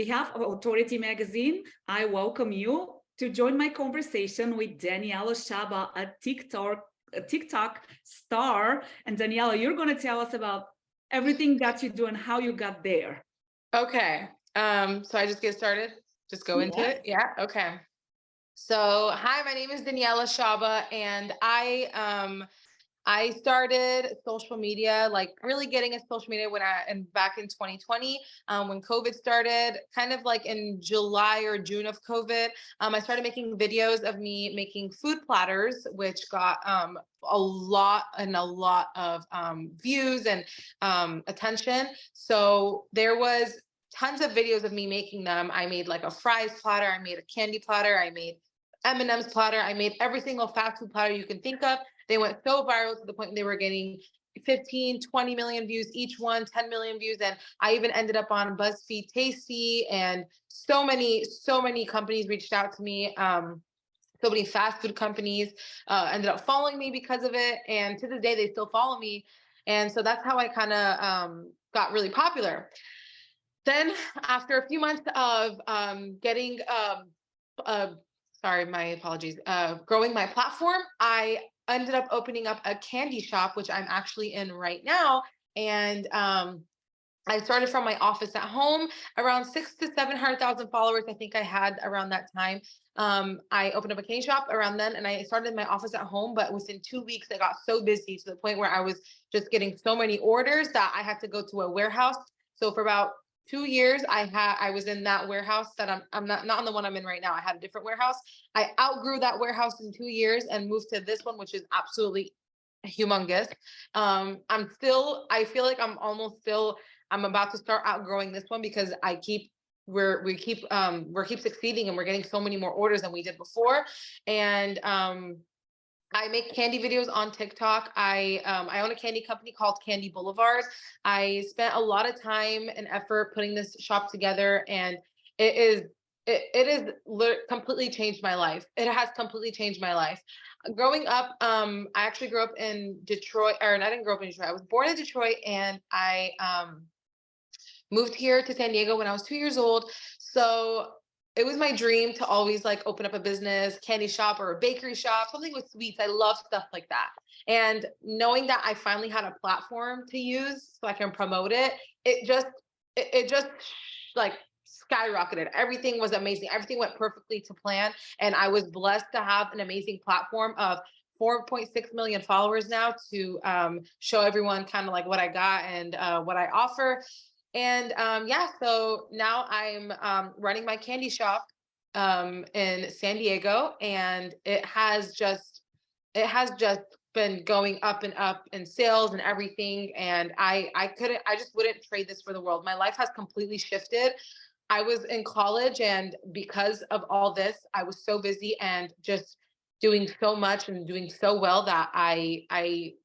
behalf of Authority Magazine, I welcome you to join my conversation with Danielle Shaba, a TikTok star. And Daniela, you're going to tell us about everything that you do and how you got there. Okay. So I just get started? Just go into it? Yeah. Okay. So, hi, my name is Danielle Shaba, and I started social media, like really getting into social media back in 2020, when COVID started, kind of like in July or June of COVID. I started making videos of me making food platters, which got a lot of views and attention. So there was tons of videos of me making them. I made like a fries platter, I made a candy platter, I made M&M's platter, I made every single fast food platter you can think of. They went so viral to the point they were getting 15, 20 million views each one, 10 million views. And I even ended up on BuzzFeed Tasty, and so many companies reached out to me. So many fast food companies ended up following me because of it. And to this day, they still follow me. And so that's how I kind of got really popular. Then after a few months of getting, sorry, my apologies, growing my platform, I ended up opening up a candy shop, which I'm actually in right now. And I started from my office at home, around 600,000 to 700,000 followers. I think I had around that time. I opened up a candy shop around then, and I started in my office at home. But within 2 weeks, I got so busy to the point where I was just getting so many orders that I had to go to a warehouse. So for about 2 years, I was in that warehouse that I'm not on the one I'm in right now. I had a different warehouse. I outgrew that warehouse in 2 years and moved to this one, which is absolutely humongous. I feel like I'm about to start outgrowing this one because we keep succeeding, and we're getting so many more orders than we did before. And I make candy videos on TikTok. I own a candy company called Candy Boulevard. I spent a lot of time and effort putting this shop together, and it completely changed my life. It has completely changed my life. Growing up, I actually grew up in Detroit, or I didn't grow up in Detroit. I was born in Detroit, and I moved here to San Diego when I was 2 years old. So it was my dream to always like open up a business, candy shop or a bakery shop, something with sweets. I love stuff like that. And knowing that I finally had a platform to use so I can promote it, it just like skyrocketed. Everything was amazing. Everything went perfectly to plan. And I was blessed to have an amazing platform of 4.6 million followers now to show everyone kind of like what I got and what I offer. And so now I'm running my candy shop in San Diego, and it has just been going up and up in sales and everything. And I just wouldn't trade this for the world. My life has completely shifted. I was in college, and because of all this, I was so busy and just doing so much and doing so well that I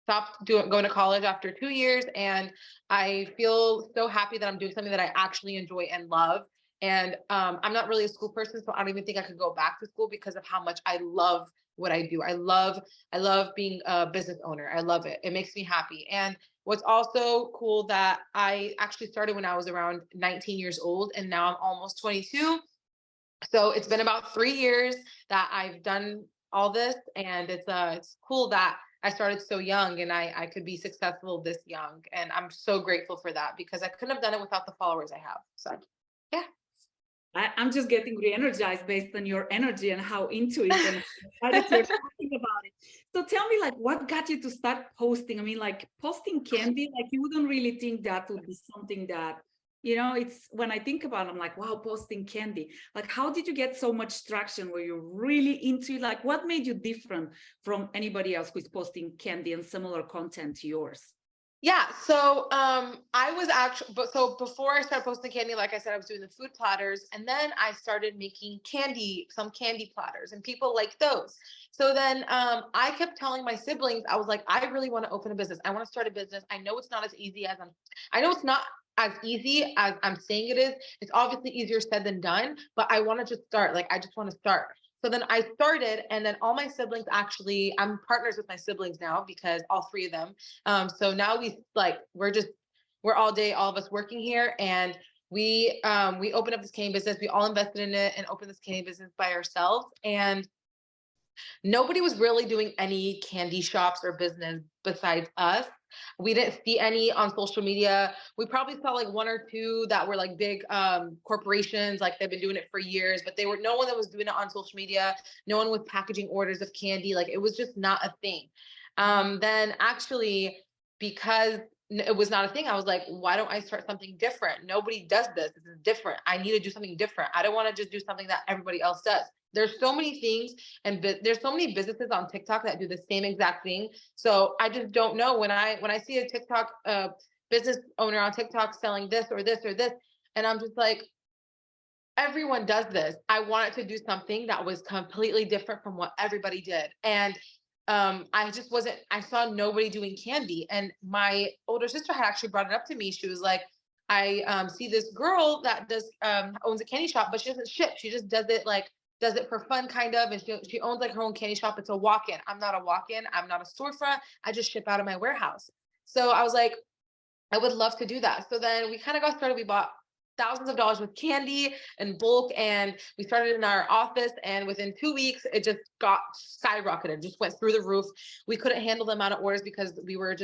stopped going to college after 2 years, and I feel so happy that I'm doing something that I actually enjoy and love. And I'm not really a school person, so I don't even think I could go back to school because of how much I love what I do. I love being a business owner. I love it. It makes me happy. And what's also cool that I actually started when I was around 19 years old, and now I'm almost 22. So it's been about 3 years that I've done all this, and it's cool that I started so young and I could be successful this young. And I'm so grateful for that because I couldn't have done it without the followers I have. So, yeah. I'm just getting re-energized based on your energy and how into it and excited you're talking about it. So tell me, like, what got you to start posting? I mean, like posting candy, like you wouldn't really think that would be something that, it's when I think about it, I'm like, wow, posting candy. Like, how did you get so much traction? Were you really into it? Like, what made you different from anybody else who's posting candy and similar content to yours? Yeah, so I was actually, so before I started posting candy, like I said, I was doing the food platters, and then I started making some candy platters, and people like those. So then I kept telling my siblings, I was like, I really want to open a business. I want to start a business. I know it's not as easy as I know it's not as easy as I'm saying it is. It's obviously easier said than done, but I want to just start. Like, I just want to start. So then I started, and then all my siblings I'm partners with my siblings now because all three of them. So now we're all day, all of us working here. And we opened up this candy business. We all invested in it and opened this candy business by ourselves. And nobody was really doing any candy shops or business besides us. We didn't see any on social media. We probably saw like one or two that were like big corporations, like they've been doing it for years, but they were no one that was doing it on social media. No one was packaging orders of candy. Like it was just not a thing. Then actually, because it was not a thing, I was like, why don't I start something different? Nobody does this. This is different. I need to do something different. I don't want to just do something that everybody else does. There's so many things, and there's so many businesses on TikTok that do the same exact thing. So I just don't know, when I see a TikTok business owner on TikTok selling this or this or this, and I'm just like, everyone does this. I wanted to do something that was completely different from what everybody did. And I just wasn't, I saw nobody doing candy. And my older sister had actually brought it up to me. She was like, I see this girl that does owns a candy shop, but she doesn't ship. She just does it for fun kind of. And she owns like her own candy shop. It's a walk-in. I'm not a walk-in. I'm not a storefront. I just ship out of my warehouse. So I was like, I would love to do that. So then we kind of got started. We bought thousands of dollars with candy in bulk, and we started in our office, and within 2 weeks it just got skyrocketed, just went through the roof. We couldn't handle the amount of orders because we were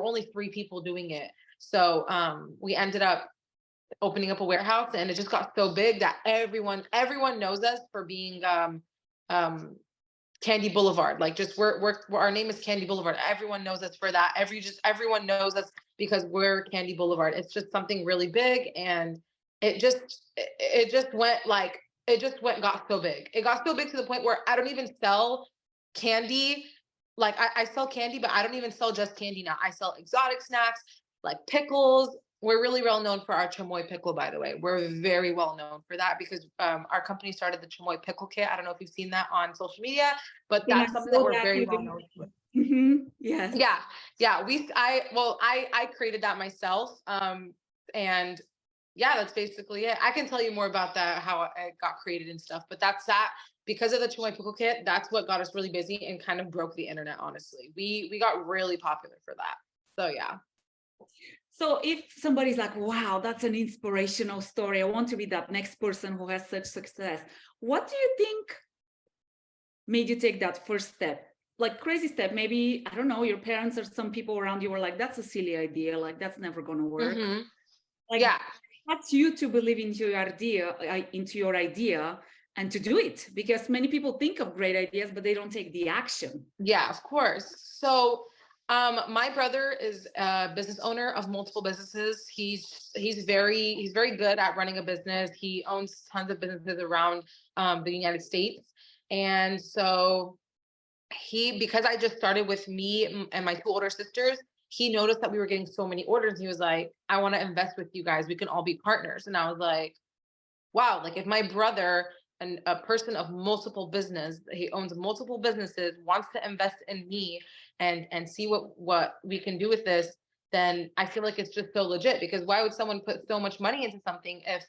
only 3 people doing it. So we ended up opening up a warehouse, and it just got so big that everyone knows us for being um Candy Boulevard. Like just we're our name is Candy Boulevard. Everyone knows us for that. Everyone knows us because we're Candy Boulevard. It's just something really big, and it just got so big. It got so big to the point where I don't even sell candy. Like I sell candy, but I don't even sell just candy now. I sell exotic snacks like pickles. We're really well known for our chamoy pickle, by the way. We're very well known for that because our company started the chamoy pickle kit. I don't know if you've seen that on social media, but And I that's something that saw we're that very you well known for. Yes. Yeah, yeah. I created that myself, and yeah, that's basically it. I can tell you more about that, how it got created and stuff, but that's that. Because of the chamoy pickle kit, that's what got us really busy and kind of broke the internet. Honestly, we got really popular for that. So yeah. So if somebody's like, wow, that's an inspirational story, I want to be that next person who has such success, what do you think made you take that first step? Like crazy step, maybe, I don't know, your parents or some people around you were like, that's a silly idea, like that's never going to work. Mm-hmm. Like Yeah. that's you to believe into your idea and to do it, because many people think of great ideas, but they don't take the action. Yeah, of course. So, my brother is a business owner of multiple businesses. He's very good at running a business. He owns tons of businesses around the United States, and so because I just started with me and my 2 older sisters, he noticed that we were getting so many orders. He was like, "I want to invest with you guys. We can all be partners." And I was like, wow, like if my brother and a person of multiple business, he owns multiple businesses, wants to invest in me and see what we can do with this, then I feel like it's just so legit. Because why would someone put so much money into something if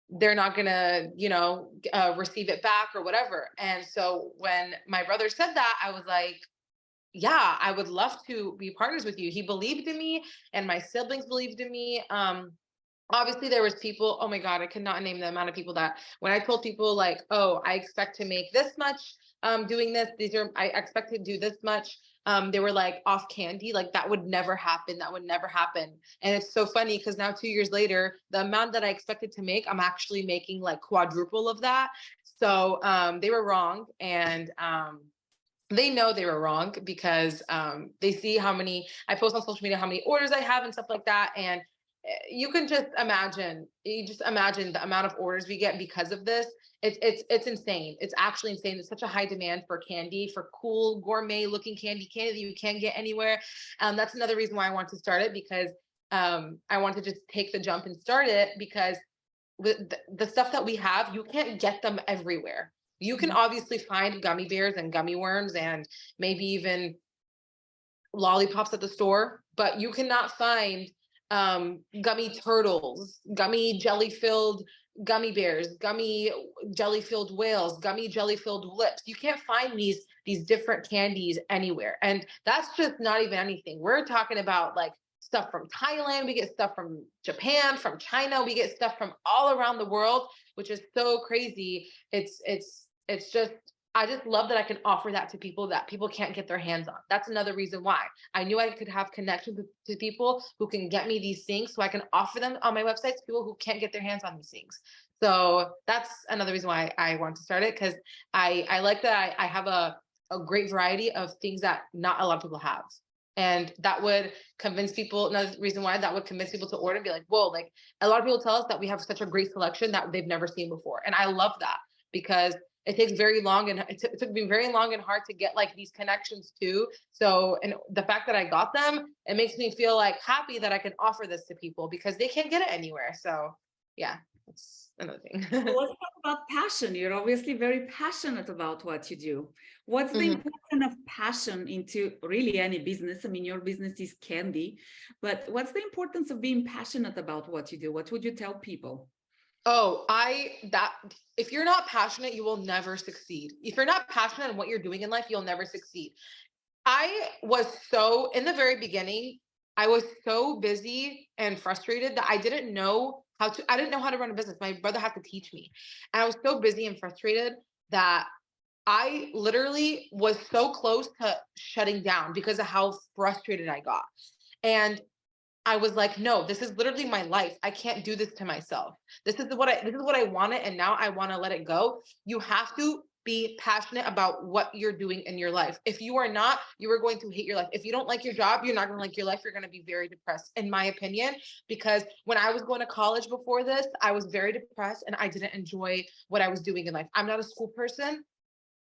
they're not gonna, receive it back or whatever? And so when my brother said that, I was like, yeah, I would love to be partners with you. He believed in me, and my siblings believed in me. Obviously there was people, oh my god, I could not name the amount of people that when I told people like, oh, I expect to make this much doing this, I expect to do this much, they were like, off candy, like that would never happen, that would never happen. And it's so funny because now 2 years later, the amount that I expected to make, I'm actually making like quadruple of that. So they were wrong, and they know they were wrong because they see how many I post on social media, how many orders I have and stuff like that. And you just imagine the amount of orders we get because of this. It's insane. It's actually insane. It's such a high demand for candy, for cool gourmet looking candy that you can't get anywhere. That's another reason why I want to start it, because I want to just take the jump and start it, because with the stuff that we have, you can't get them everywhere. You can obviously find gummy bears and gummy worms and maybe even lollipops at the store, but you cannot find gummy turtles, gummy jelly filled gummy bears, gummy jelly filled whales, gummy jelly filled lips. You can't find these different candies anywhere. And that's just not even anything. We're talking about like stuff from Thailand, we get stuff from Japan, from China, we get stuff from all around the world, which is so crazy. It's just, I just love that I can offer that to people that people can't get their hands on. That's another reason why I knew I could have connections to people who can get me these things so I can offer them on my website to people who can't get their hands on these things. So that's another reason why I want to start it, because I like that I have a great variety of things that not a lot of people have. And that would convince people, another reason why that would convince people to order and be like, whoa, like a lot of people tell us that we have such a great selection that they've never seen before. And I love that, because it takes very long, and it took me very long and hard to get like these connections too. So, and the fact that I got them, it makes me feel like happy that I can offer this to people because they can't get it anywhere. So yeah, that's another thing. So let's talk about passion. You're obviously very passionate about what you do. What's the Mhm. importance of passion into really any business? I mean, your business is candy, but what's the importance of being passionate about what you do? What would you tell people? Oh, that if you're not passionate, you will never succeed. If you're not passionate in what you're doing in life, you'll never succeed. I was so, in the very beginning, I was so busy and frustrated that I didn't know how to run a business. My brother had to teach me. And I was so busy and frustrated that I literally was so close to shutting down because of how frustrated I got. And I was like, no, this is literally my life. I can't do this to myself. This is what I wanted, and now I want to let it go. You have to be passionate about what you're doing in your life. If you are not, you are going to hate your life. If you don't like your job, you're not going to like your life. You're going to be very depressed, in my opinion, because when I was going to college before this, I was very depressed and I didn't enjoy what I was doing in life. I'm not a school person.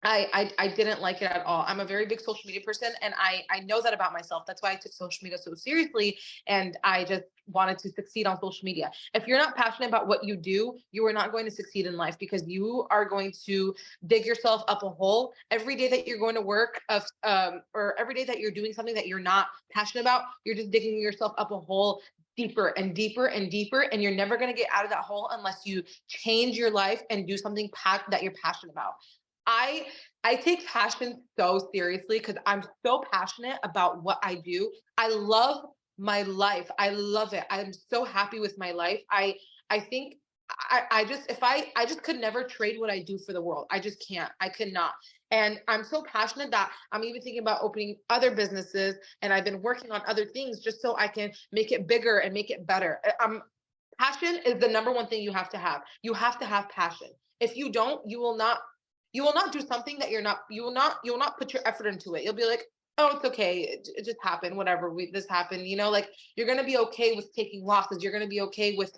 I didn't like it at all. I'm a very big social media person, and I know that about myself. That's why I took social media so seriously, and I just wanted to succeed on social media. If you're not passionate about what you do, you are not going to succeed in life, because you are going to dig yourself up a hole every day that you're going to work or every day that you're doing something that you're not passionate about. You're just digging yourself up a hole deeper and deeper and deeper, and you're never going to get out of that hole unless you change your life and do something that you're passionate about. I I take passion so seriously because I'm so passionate about what I do. I love my life. I love it. I'm so happy with my life. I think I just if I just could never trade what I do for the world. I just can't. I could not. And I'm so passionate that I'm even thinking about opening other businesses, and I've been working on other things just so I can make it bigger and make it better. Passion is the number one thing you have to have. You have to have passion. If you don't, you will not do something that you will not put your effort into it. You'll be like, oh, it's okay, it just happened, whatever, this happened, like you're going to be okay with taking losses. You're going to be okay with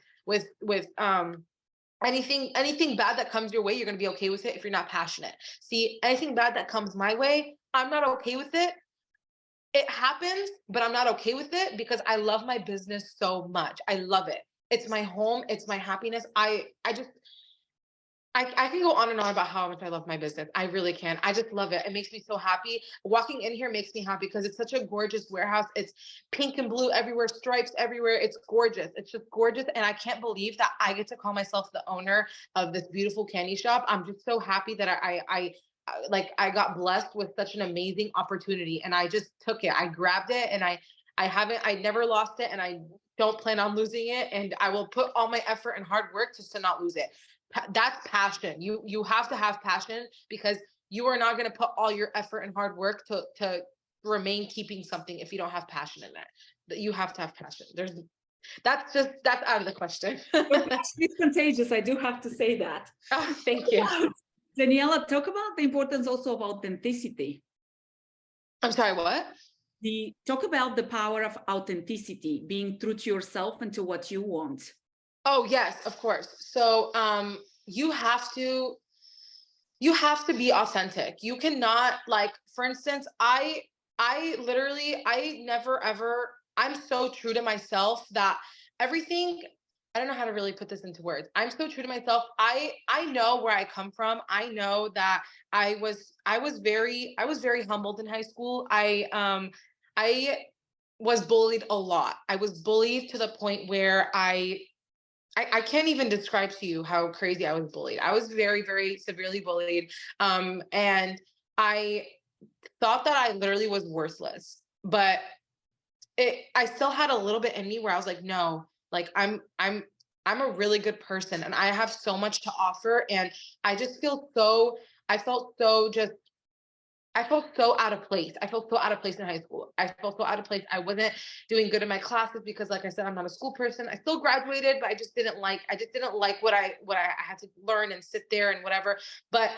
anything bad that comes your way. You're going to be okay with it if you're not passionate. See, anything bad that comes my way, I'm not okay with it. It happens, but I'm not okay with it because I love my business so much. I love it. It's my home, it's my happiness. I can go on and on about how much I love my business. I really can. I just love it. It makes me so happy. Walking in here makes me happy because it's such a gorgeous warehouse. It's pink and blue everywhere, stripes everywhere. It's gorgeous. It's just gorgeous. And I can't believe that I get to call myself the owner of this beautiful candy shop. I'm just so happy that I got blessed with such an amazing opportunity, and I just took it. I grabbed it, and I never lost it, and I don't plan on losing it. And I will put all my effort and hard work just to not lose it. That's passion. You have to have passion, because you are not going to put all your effort and hard work to remain keeping something if you don't have passion in it. You have to have passion. That's out of the question. Your passion is contagious. I do have to say that. Oh, thank you. Daniela, talk about the importance also of authenticity. I'm sorry, what? Talk about the power of authenticity, being true to yourself and to what you want. Oh, yes, of course. So you have to be authentic. You cannot, like, for instance, I never ever, I'm so true to myself that everything, I don't know how to really put this into words. I'm so true to myself. I know where I come from. I know that I was very humbled in high school. I was bullied a lot. I was bullied to the point where I can't even describe to you how crazy I was bullied. I was very, very severely bullied. And I thought that I literally was worthless. But I still had a little bit in me where I was like, no, like I'm a really good person and I have so much to offer. And I just feel so, I felt so just, I felt so out of place. I felt so out of place in high school. I felt so out of place. I wasn't doing good in my classes because, like I said, I'm not a school person. I still graduated, but I just didn't like what I had to learn and sit there and whatever. But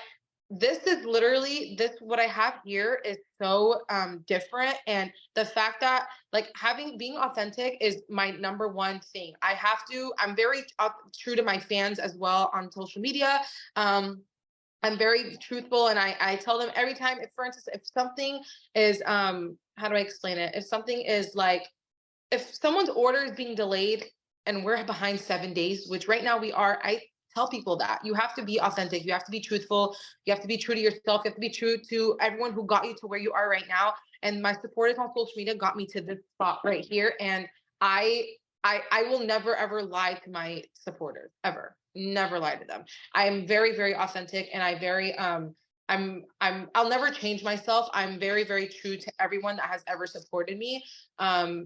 this is literally this what I have here is so different. And the fact that like being authentic is my number one thing. I'm very true to my fans as well on social media. I'm very truthful and I tell them every time, if for instance, if something is how do I explain it? If something is like, if someone's order is being delayed and we're behind 7 days, which right now we are, I tell people that you have to be authentic, you have to be truthful, you have to be true to yourself, you have to be true to everyone who got you to where you are right now. And my supporters on social media got me to this spot right here. And I I will never ever lie to my supporters ever. Never lie to them. I am very, very authentic and I'll never change myself. I'm very, very true to everyone that has ever supported me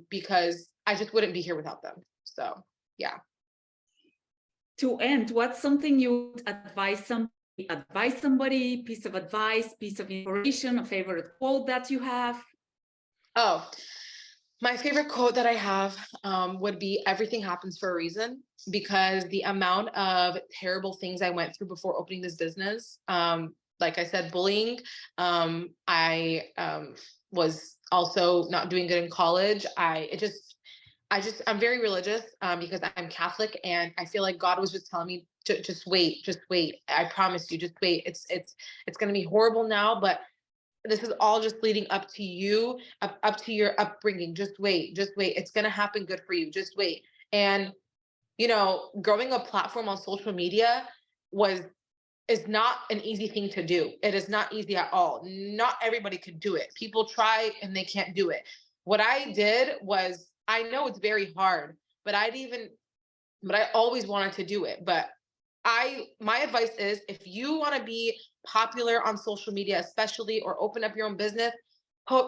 because I just wouldn't be here without them. So yeah. To end, what's something you would advise somebody, piece of advice, piece of inspiration, a favorite quote that you have? Oh, my favorite quote that I have would be everything happens for a reason, because the amount of terrible things I went through before opening this business, like I said, bullying, I was also not doing good in college. I'm very religious because I'm Catholic, and I feel like God was just telling me to just wait. I promise you, just wait. It's going to be horrible now, but this is all just leading up to you, up to your upbringing. Just wait, just wait. It's going to happen good for you. Just wait. And, growing a platform on social media was is not an easy thing to do. It is not easy at all. Not everybody could do it. People try and they can't do it. What I did was, I know it's very hard, but I always wanted to do it. But my advice is, if you want to be popular on social media, especially, or open up your own business,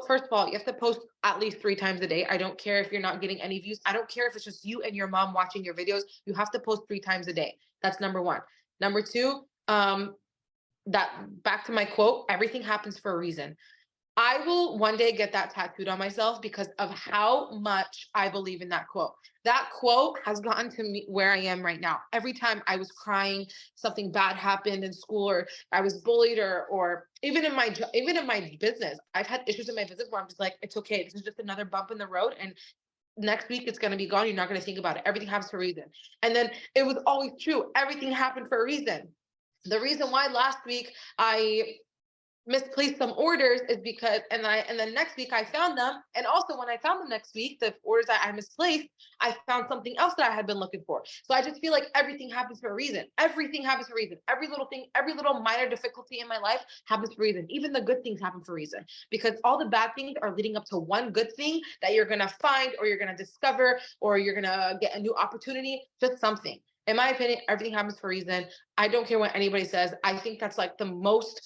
first of all, you have to post at least 3 times a day. I don't care if you're not getting any views. I don't care if it's just you and your mom watching your videos. You have to post 3 times a day. That's number one. Number two, that back to my quote, everything happens for a reason. I will one day get that tattooed on myself because of how much I believe in that quote. That quote has gotten to me where I am right now. Every time I was crying, something bad happened in school, or I was bullied, or even in my business, I've had issues in my business where I'm just like, it's okay. This is just another bump in the road, and next week it's going to be gone. You're not going to think about it. Everything happens for a reason. And then it was always true. Everything happened for a reason. The reason why last week I misplaced some orders is because, and then next week I found them, and also when I found them next week, the orders that I misplaced, I found something else that I had been looking for. So I just feel like everything happens for a reason. Everything happens for a reason. Every little thing, every little minor difficulty in my life happens for a reason. Even the good things happen for a reason, because all the bad things are leading up to one good thing that you're gonna find, or you're gonna discover, or you're gonna get a new opportunity. Just something. In my opinion, everything happens for a reason. I don't care what anybody says. I think that's like the most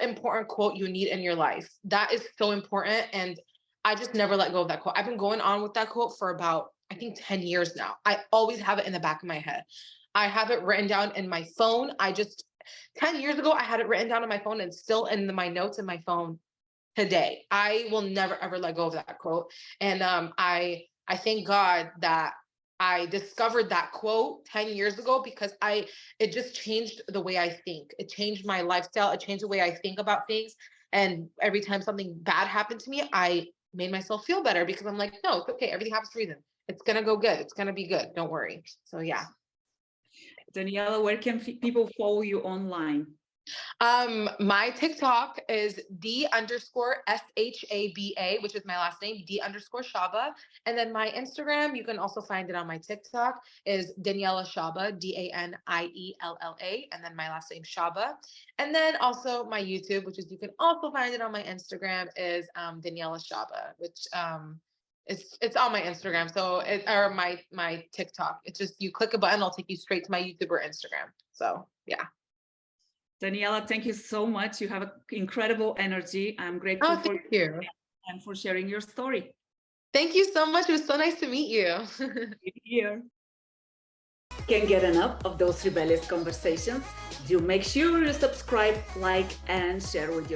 important quote you need in your life. That is so important. And I just never let go of that quote. I've been going on with that quote for about, I think, 10 years now. I always have it in the back of my head. I have it written down in my phone. 10 years ago, I had it written down on my phone, and still in my notes in my phone today. I will never, ever let go of that quote. And I thank God that I discovered that quote 10 years ago, because it just changed the way I think. It changed my lifestyle. It changed the way I think about things. And every time something bad happened to me, I made myself feel better, because I'm like, no, it's okay. Everything happens for a reason. It's going to go good. It's going to be good. Don't worry. So yeah. Daniella, where can people follow you online? My TikTok is D_SHABA, which is my last name, D_Shaba. And then my Instagram, you can also find it on my TikTok, is Daniella Shaba, DANIELLA, and then my last name Shaba. And then also my YouTube, which is, you can also find it on my Instagram, is Daniella Shaba, which it's on my Instagram. So or my TikTok. It's just, you click a button, it'll take you straight to my YouTube or Instagram. So yeah. Daniella, thank you so much. You have incredible energy. I'm grateful Oh, thank you. and for sharing your story. Thank you so much. It was so nice to meet you. Here. Can't get enough of those rebellious conversations? Do make sure you subscribe, like, and share with your